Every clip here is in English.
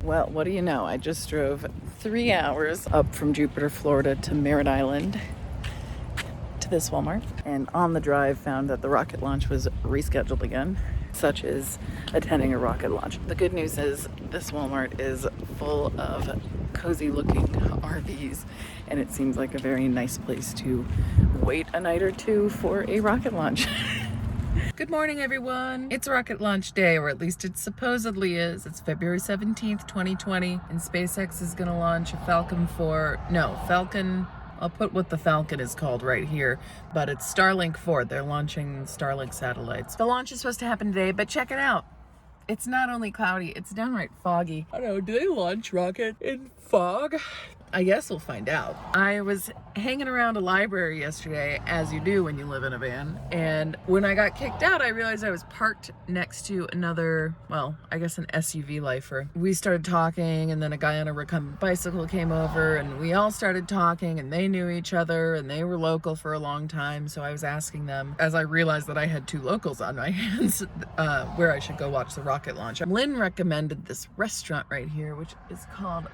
Well, what do you know? I just drove 3 hours up from Jupiter, Florida to Merritt Island to this Walmart. And on the drive found that the rocket launch was rescheduled again. Such is attending a rocket launch. The good news is this Walmart is full of cozy looking RVs, and it seems like a very nice place to wait a night or two for a rocket launch. Good morning, everyone. It's rocket launch day, or at least it supposedly is. It's February 17th, 2020, and SpaceX is gonna launch a Falcon, I'll put what the Falcon is called right here, but it's Starlink 4. They're launching Starlink satellites. The launch is supposed to happen today, but check it out. It's not only cloudy, it's downright foggy. I don't know, do they launch rocket in fog? I guess we'll find out. I was hanging around a library yesterday, as you do when you live in a van, and when I got kicked out, I realized I was parked next to another, well, I guess an SUV lifer. We started talking, and then a guy on a recumbent bicycle came over, and we all started talking, and they knew each other, and they were local for a long time, so I was asking them, as I realized that I had two locals on my hands, where I should go watch the rocket launch. Lynn recommended this restaurant right here, which is called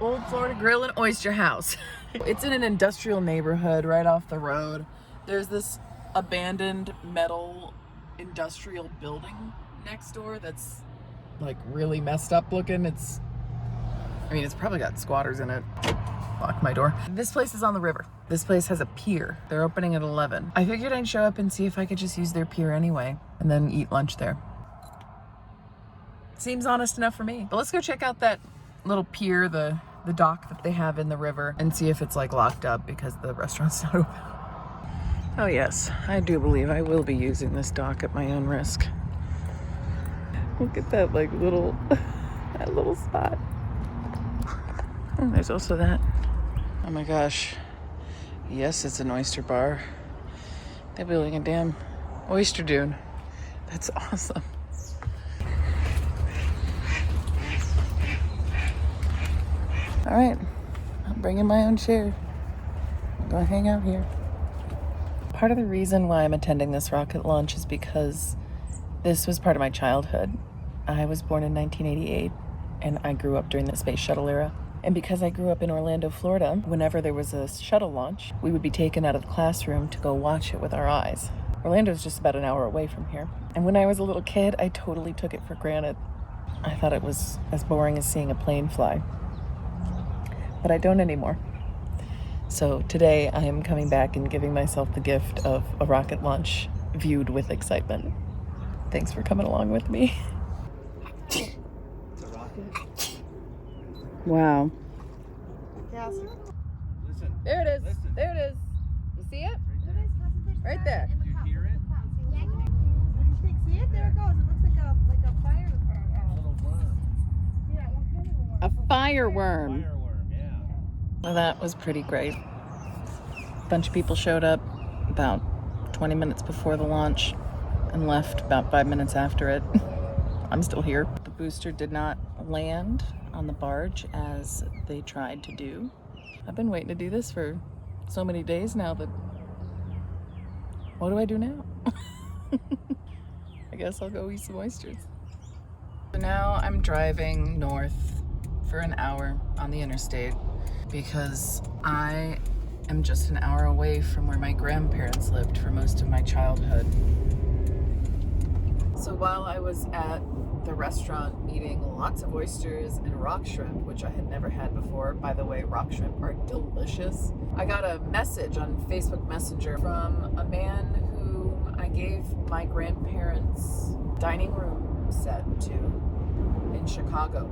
Old Florida Grill and Oyster House. It's in an industrial neighborhood right off the road. There's this abandoned metal industrial building next door that's like really messed up looking. It's probably got squatters in it. Lock my door. This place is on the river. This place has a pier. They're opening at 11. I figured I'd show up and see if I could just use their pier anyway and then eat lunch there. Seems honest enough for me. But let's go check out that little pier, the dock that they have in the river, and see if it's like locked up because the restaurant's not open. Oh yes, I do believe I will be using this dock at my own risk. Look at that like little that little spot. Oh, there's also that. Oh my gosh. Yes, it's an oyster bar. They're building a damn oyster dune. That's awesome. All right, I'm bringing my own chair. I'm gonna hang out here. Part of the reason why I'm attending this rocket launch is because this was part of my childhood. I was born in 1988, and I grew up during the space shuttle era. And because I grew up in Orlando, Florida, whenever there was a shuttle launch, we would be taken out of the classroom to go watch it with our eyes. Orlando's just about an hour away from here. And when I was a little kid, I totally took it for granted. I thought it was as boring as seeing a plane fly. But I don't anymore. So today I am coming back and giving myself the gift of a rocket launch viewed with excitement. Thanks for coming along with me. The rocket? Wow. Yes. Listen. There it is. Listen. There it is. You see it? Right there. Did you hear it? See it? There it goes. It looks like a fire. A little worm. Yeah, what kind of a worm? A fireworm. Fireworm, yeah. Well, that was pretty great. A bunch of people showed up about 20 minutes before the launch and left about 5 minutes after it. I'm still here. The booster did not land on the barge as they tried to do. I've been waiting to do this for so many days now that what do I do now? I guess I'll go eat some oysters. So now I'm driving north for an hour on the interstate because I am just an hour away from where my grandparents lived for most of my childhood. So while I was at the restaurant eating lots of oysters and rock shrimp, which I had never had before, by the way, rock shrimp are delicious, I got a message on Facebook Messenger from a man whom I gave my grandparents' dining room set to in Chicago.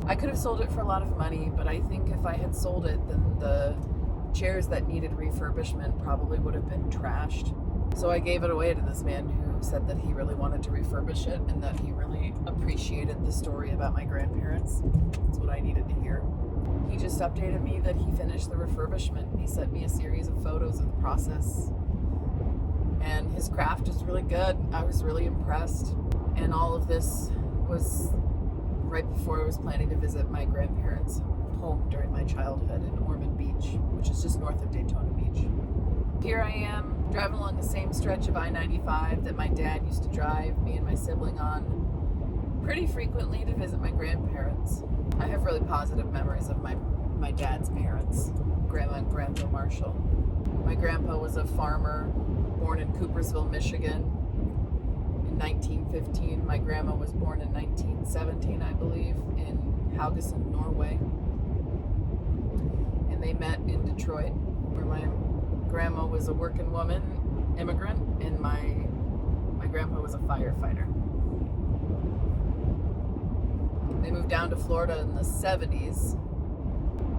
I could have sold it for a lot of money, but I think if I had sold it, then the chairs that needed refurbishment probably would have been trashed. So I gave it away to this man who said that he really wanted to refurbish it and that he really appreciated the story about my grandparents. That's what I needed to hear. He just updated me that he finished the refurbishment. He sent me a series of photos of the process. And his craft is really good. I was really impressed. And all of this was right before I was planning to visit my grandparents' home during my childhood in Ormond Beach, which is just north of Daytona Beach. Here I am, driving along the same stretch of I-95 that my dad used to drive me and my sibling on pretty frequently to visit my grandparents. I have really positive memories of my dad's parents, Grandma and Grandpa Marshall. My grandpa was a farmer born in Coopersville, Michigan in 1915. My grandma was born in 1917, I believe, in Haugesund, Norway. And they met in Detroit, where my grandma was a working woman, immigrant, and my grandpa was a firefighter. They moved down to Florida in the 70s.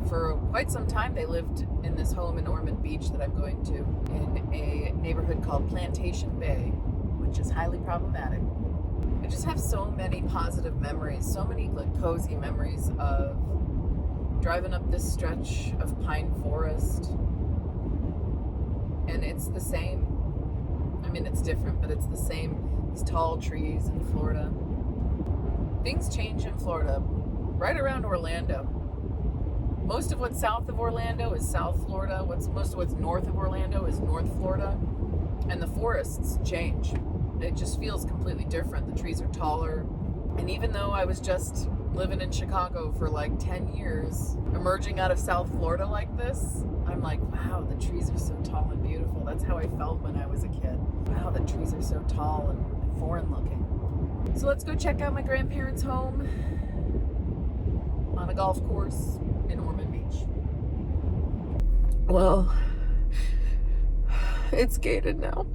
For quite some time, they lived in this home in Ormond Beach that I'm going to, in a neighborhood called Plantation Bay, which is highly problematic. I just have so many positive memories, so many like cozy memories of driving up this stretch of pine forest. And it's the same. I mean, it's different, but it's the same. These tall trees in Florida. Things change in Florida, right around Orlando. Most of what's south of Orlando is South Florida. Most of what's north of Orlando is North Florida. And the forests change. It just feels completely different. The trees are taller. And even though I was just living in Chicago for like 10 years, emerging out of South Florida like this, I'm like, wow, the trees are so tall and beautiful. That's how I felt when I was a kid. Wow, the trees are so tall and foreign looking. So let's go check out my grandparents' home on a golf course in Ormond Beach. Well, it's gated now.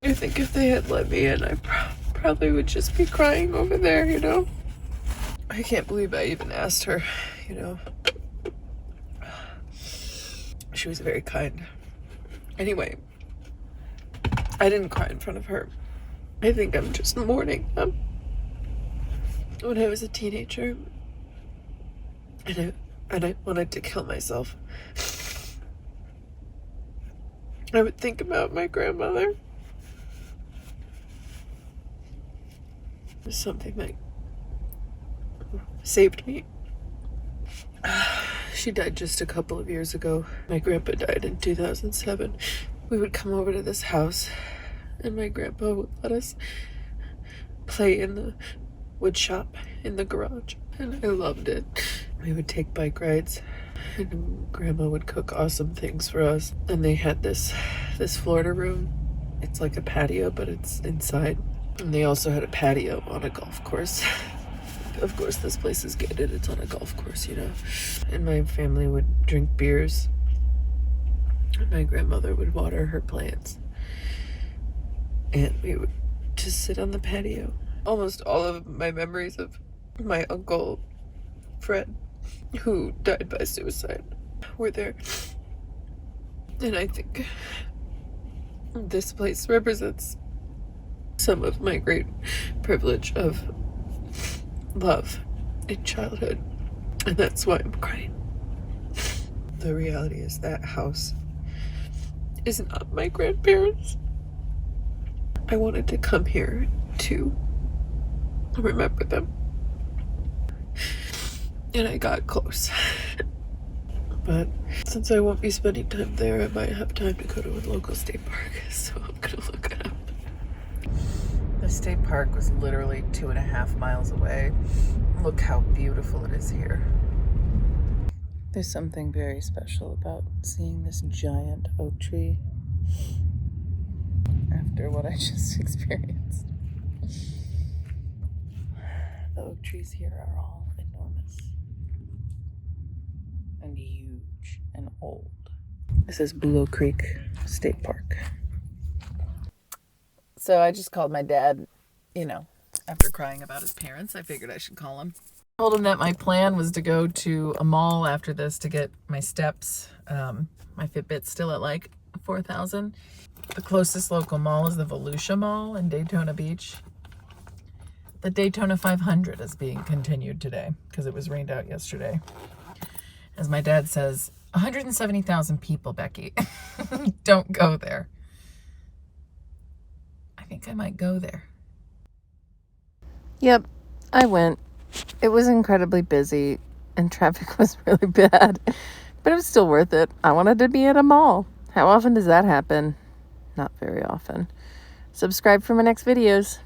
I think if they had let me in, I probably would just be crying over there, you know? I can't believe I even asked her, you know? She was very kind. Anyway, I didn't cry in front of her. I think I'm just mourning them. When I was a teenager, and I wanted to kill myself, I would think about my grandmother. It was something that saved me. She died just a couple of years ago. My grandpa died in 2007. We would come over to this house, and my grandpa would let us play in the wood shop in the garage, and I loved it. We would take bike rides, and Grandma would cook awesome things for us. And they had this Florida room. It's like a patio, but it's inside. And they also had a patio on a golf course. Of course, this place is gated. It's on a golf course, you know. And my family would drink beers. And my grandmother would water her plants. And we would just sit on the patio. Almost all of my memories of my uncle, Fred, who died by suicide, were there. And I think this place represents some of my great privilege of love in childhood. And that's why I'm crying. The reality is that house is not my grandparents. I wanted to come here to remember them. And I got close. But since I won't be spending time there, I might have time to go to a local state park. So I'm gonna look it up. The state park was literally 2.5 miles away. Look how beautiful it is here. There's something very special about seeing this giant oak tree after what I just experienced. The oak trees here are all enormous and huge and old. This is Willow Creek State Park. So I just called my dad, you know, after crying about his parents. I figured I should call him. I told him that my plan was to go to a mall after this to get my steps. My Fitbit's still at like 4,000. The closest local mall is the Volusia Mall in Daytona Beach. The Daytona 500 is being continued today because it was rained out yesterday. As my dad says, 170,000 people, Becky. Don't go there. I think I might go there. Yep, I went. It was incredibly busy and traffic was really bad, but it was still worth it. I wanted to be at a mall. How often does that happen? Not very often. Subscribe for my next videos.